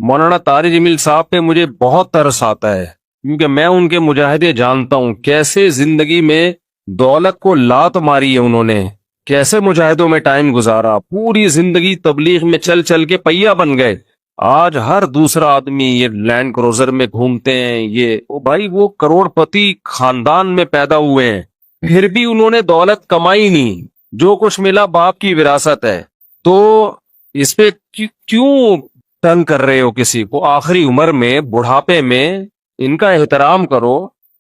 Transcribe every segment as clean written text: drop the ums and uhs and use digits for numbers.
مولانا طارق جمیل صاحب پہ مجھے بہت ترس آتا ہے، کیونکہ میں ان کے مجاہدے جانتا ہوں، کیسے زندگی میں دولت کو لات ماری ہے انہوں نے، کیسے مجاہدوں میں ٹائم گزارا، پوری زندگی تبلیغ میں چل چل کے پہیا بن گئے۔ آج ہر دوسرا آدمی یہ لینڈ کروزر میں گھومتے ہیں، یہ بھائی وہ کروڑ پتی خاندان میں پیدا ہوئے ہیں، پھر بھی انہوں نے دولت کمائی نہیں، جو کچھ ملا باپ کی وراثت ہے۔ تو اس پہ کیوں تنگ کر رہے ہو کسی کو؟ آخری عمر میں، بڑھاپے میں ان کا احترام کرو۔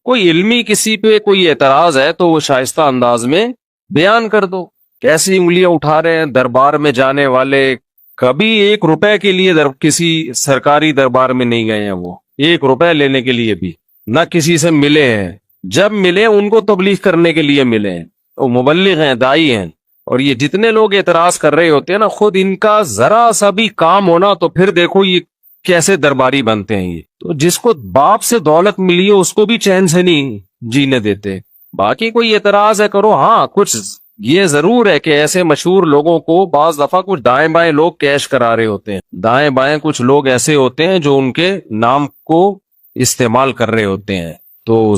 کوئی علمی کسی پہ کوئی اعتراض ہے تو وہ شائستہ انداز میں بیان کر دو۔ کیسی انگلیاں اٹھا رہے ہیں دربار میں جانے والے، کبھی 1 روپے کے لیے کسی سرکاری دربار میں نہیں گئے ہیں، وہ 1 روپے لینے کے لیے بھی نہ کسی سے ملے ہیں، جب ملے ان کو تبلیغ کرنے کے لیے ملے ہیں، وہ مبلغ ہیں، دائی ہیں۔ اور یہ جتنے لوگ اعتراض کر رہے ہوتے ہیں نا، خود ان کا ذرا سا بھی کام ہونا تو پھر دیکھو یہ کیسے درباری بنتے ہیں۔ یہ تو جس کو باپ سے دولت ملی ہے اس کو بھی چین سے نہیں جینے دیتے۔ باقی کوئی اعتراض ہے کرو، ہاں کچھ یہ ضرور ہے کہ ایسے مشہور لوگوں کو بعض دفعہ کچھ دائیں بائیں لوگ کیش کرا رہے ہوتے ہیں، دائیں بائیں کچھ لوگ ایسے ہوتے ہیں جو ان کے نام کو استعمال کر رہے ہوتے ہیں، تو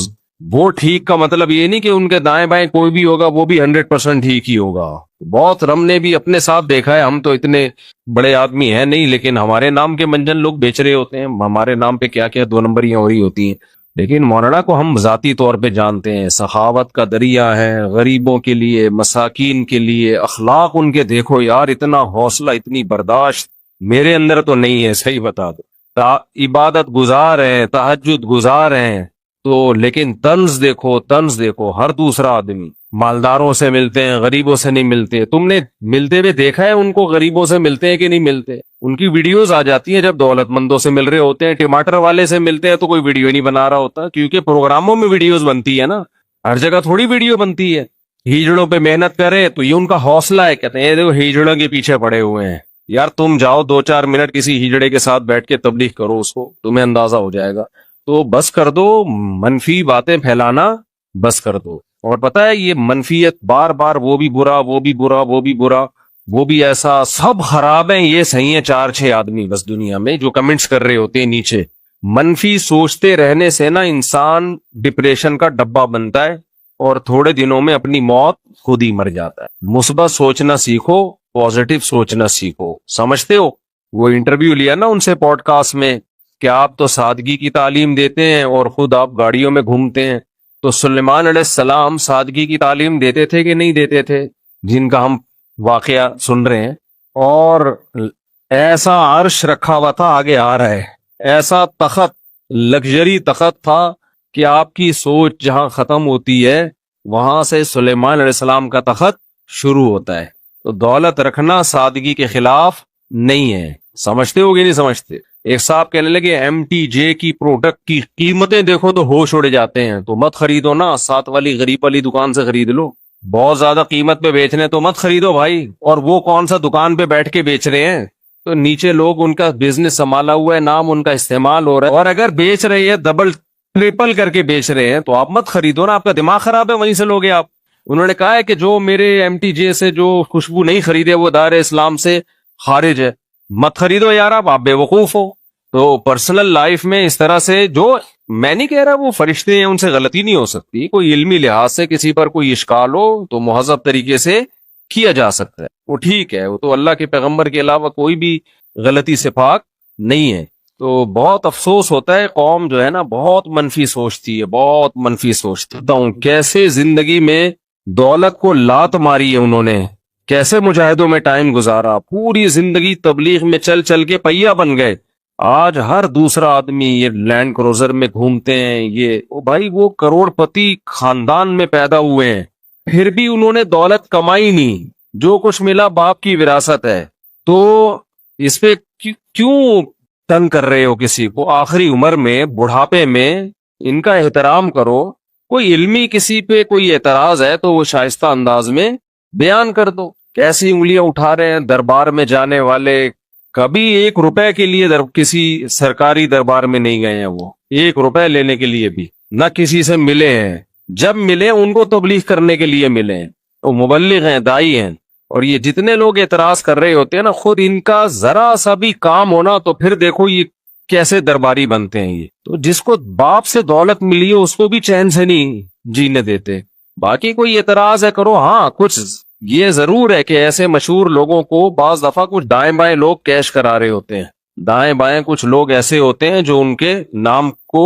وہ ٹھیک کا مطلب یہ نہیں کہ ان کے دائیں بائیں کوئی بھی ہوگا وہ بھی 100% ٹھیک ہی ہوگا۔ بہت ہم نے بھی اپنے ساتھ دیکھا ہے، ہم تو اتنے بڑے آدمی ہیں نہیں، لیکن ہمارے نام کے منجن لوگ بیچ رہے ہوتے ہیں، ہمارے نام پہ کیا کیا 2 نمبریاں ہو رہی ہوتی ہیں۔ لیکن مولانا کو ہم ذاتی طور پہ جانتے ہیں، سخاوت کا دریا ہے، غریبوں کے لیے، مساکین کے لیے، اخلاق ان کے دیکھو یار، اتنا حوصلہ، اتنی برداشت میرے اندر تو نہیں ہے، صحیح بتا دو۔ عبادت گزار ہیں، تہجد گزار ہیں، تو لیکن طنز دیکھو، طنز دیکھو، ہر دوسرا آدمی مالداروں سے ملتے ہیں، غریبوں سے نہیں ملتے۔ تم نے ملتے ہوئے دیکھا ہے ان کو؟ غریبوں سے ملتے ہیں کہ نہیں ملتے؟ ان کی ویڈیوز آ جاتی ہیں جب دولت مندوں سے مل رہے ہوتے ہیں، ٹماٹر والے سے ملتے ہیں تو کوئی ویڈیو نہیں بنا رہا ہوتا، کیونکہ پروگراموں میں ویڈیوز بنتی ہے نا، ہر جگہ تھوڑی ویڈیو بنتی ہے۔ ہیجڑوں پہ محنت کرے تو یہ ان کا حوصلہ ہے، کہتے ہیں دیکھو ہیجڑوں کے پیچھے پڑے ہوئے ہیں۔ یار تم جاؤ 2-4 منٹ کسی ہیجڑے کے ساتھ بیٹھ کے تبلیغ کرو، اس کو تمہیں اندازہ ہو جائے گا۔ تو بس کر دو منفی باتیں پھیلانا، بس کر دو۔ اور پتہ ہے یہ منفیت بار بار، وہ بھی برا، وہ بھی برا، وہ بھی برا، وہ بھی ایسا، سب خراب ہیں، یہ صحیح ہیں 4-6 آدمی بس دنیا میں جو کمنٹس کر رہے ہوتے ہیں نیچے۔ منفی سوچتے رہنے سے نا انسان ڈپریشن کا ڈبہ بنتا ہے اور تھوڑے دنوں میں اپنی موت خود ہی مر جاتا ہے۔ مثبت سوچنا سیکھو، پازیٹو سوچنا سیکھو، سمجھتے ہو؟ وہ انٹرویو لیا نا ان سے پوڈ کاسٹ میں کہ آپ تو سادگی کی تعلیم دیتے ہیں اور خود آپ گاڑیوں میں گھومتے ہیں، تو سلیمان علیہ السلام سادگی کی تعلیم دیتے تھے کہ نہیں دیتے تھے، جن کا ہم واقعہ سن رہے ہیں؟ اور ایسا عرش رکھا ہوا تھا، آگے آ رہا ہے، ایسا تخت، لگژری تخت تھا کہ آپ کی سوچ جہاں ختم ہوتی ہے وہاں سے سلیمان علیہ السلام کا تخت شروع ہوتا ہے۔ تو دولت رکھنا سادگی کے خلاف نہیں ہے، سمجھتے ہو گے نہیں سمجھتے؟ ایک صاحب کہنے لگے MTJ کی پروڈکٹ کی قیمتیں دیکھو تو ہوش اڑ جاتے ہیں، تو مت خریدو نا، ساتھ والی غریب والی دکان سے خرید لو، بہت زیادہ قیمت پہ بیچ رہے ہیں تو مت خریدو بھائی۔ اور وہ کون سا دکان پہ بیٹھ کے بیچ رہے ہیں، تو نیچے لوگ ان کا بزنس سنبھالا ہوا ہے، نام ان کا استعمال ہو رہا ہے، اور اگر بیچ رہے ہیں ڈبل ٹرپل کر کے بیچ رہے ہیں تو آپ مت خریدو نا، آپ کا دماغ خراب ہے، وہیں سے لوگے آپ۔ انہوں نے کہا ہے کہ جو میرے MTJ سے جو خوشبو نہیں خریدے وہ دار اسلام سے خارج ہے، مت خریدو یار، آپ بے وقوف ہو۔ تو پرسنل لائف میں اس طرح سے، جو میں نہیں کہہ رہا وہ فرشتے ہیں ان سے غلطی نہیں ہو سکتی، کوئی علمی لحاظ سے کسی پر کوئی اشکال ہو تو مہذب طریقے سے کیا جا سکتا ہے، وہ ٹھیک ہے، وہ تو اللہ کے پیغمبر کے علاوہ کوئی بھی غلطی سے پاک نہیں ہے۔ تو بہت افسوس ہوتا ہے، قوم جو ہے نا بہت منفی سوچتی ہے، بہت منفی سوچتی ہوں، کیسے زندگی میں دولت کو لات ماری ہے انہوں نے، کیسے مجاہدوں میں ٹائم گزارا، پوری زندگی تبلیغ میں چل چل کے پہیا بن گئے۔ آج ہر دوسرا آدمی یہ لینڈ کروزر میں گھومتے ہیں، یہ بھائی وہ کروڑ پتی خاندان میں پیدا ہوئے ہیں، پھر بھی انہوں نے دولت کمائی نہیں، جو کچھ ملا باپ کی وراثت ہے۔ تو اس پہ کیوں تنگ کر رہے ہو کسی کو؟ آخری عمر میں، بڑھاپے میں ان کا احترام کرو۔ کوئی علمی کسی پہ کوئی اعتراض ہے تو وہ شائستہ انداز میں بیان کر دو۔ کیسی انگلیاں اٹھا رہے ہیں دربار میں جانے والے، کبھی 1 روپے کے لیے کسی سرکاری دربار میں نہیں گئے ہیں، وہ 1 روپے لینے کے لیے بھی نہ کسی سے ملے ہیں، جب ملے ان کو تبلیغ کرنے کے لیے ملے ہیں، وہ مبلغ ہیں، دائی ہیں۔ اور یہ جتنے لوگ اعتراض کر رہے ہوتے ہیں نا، خود ان کا ذرا سا بھی کام ہونا تو پھر دیکھو یہ کیسے درباری بنتے ہیں۔ یہ تو جس کو باپ سے دولت ملی ہے اس کو بھی چین سے نہیں جینے دیتے۔ باقی کوئی اعتراض ہے کرو، ہاں کچھ یہ ضرور ہے کہ ایسے مشہور لوگوں کو بعض دفعہ کچھ دائیں بائیں لوگ کیش کرا رہے ہوتے ہیں، دائیں بائیں کچھ لوگ ایسے ہوتے ہیں جو ان کے نام کو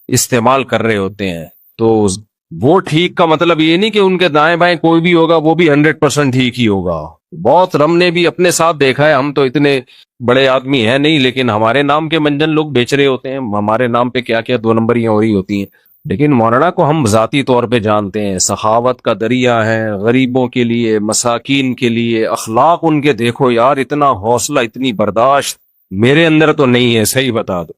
استعمال کر رہے ہوتے ہیں، تو وہ ٹھیک کا مطلب یہ نہیں کہ ان کے دائیں بائیں کوئی بھی ہوگا وہ بھی 100% ٹھیک ہی ہوگا۔ بہت ہم نے بھی اپنے ساتھ دیکھا ہے، ہم تو اتنے بڑے آدمی ہیں نہیں، لیکن ہمارے نام کے منجن لوگ بیچ رہے ہوتے ہیں، ہمارے نام پہ کیا کیا 2 نمبریاں ہو رہی ہوتی ہیں۔ لیکن مولانا کو ہم ذاتی طور پہ جانتے ہیں، سخاوت کا دریا ہے، غریبوں کے لیے، مساکین کے لیے، اخلاق ان کے دیکھو یار، اتنا حوصلہ، اتنی برداشت میرے اندر تو نہیں ہے، صحیح بتا دو۔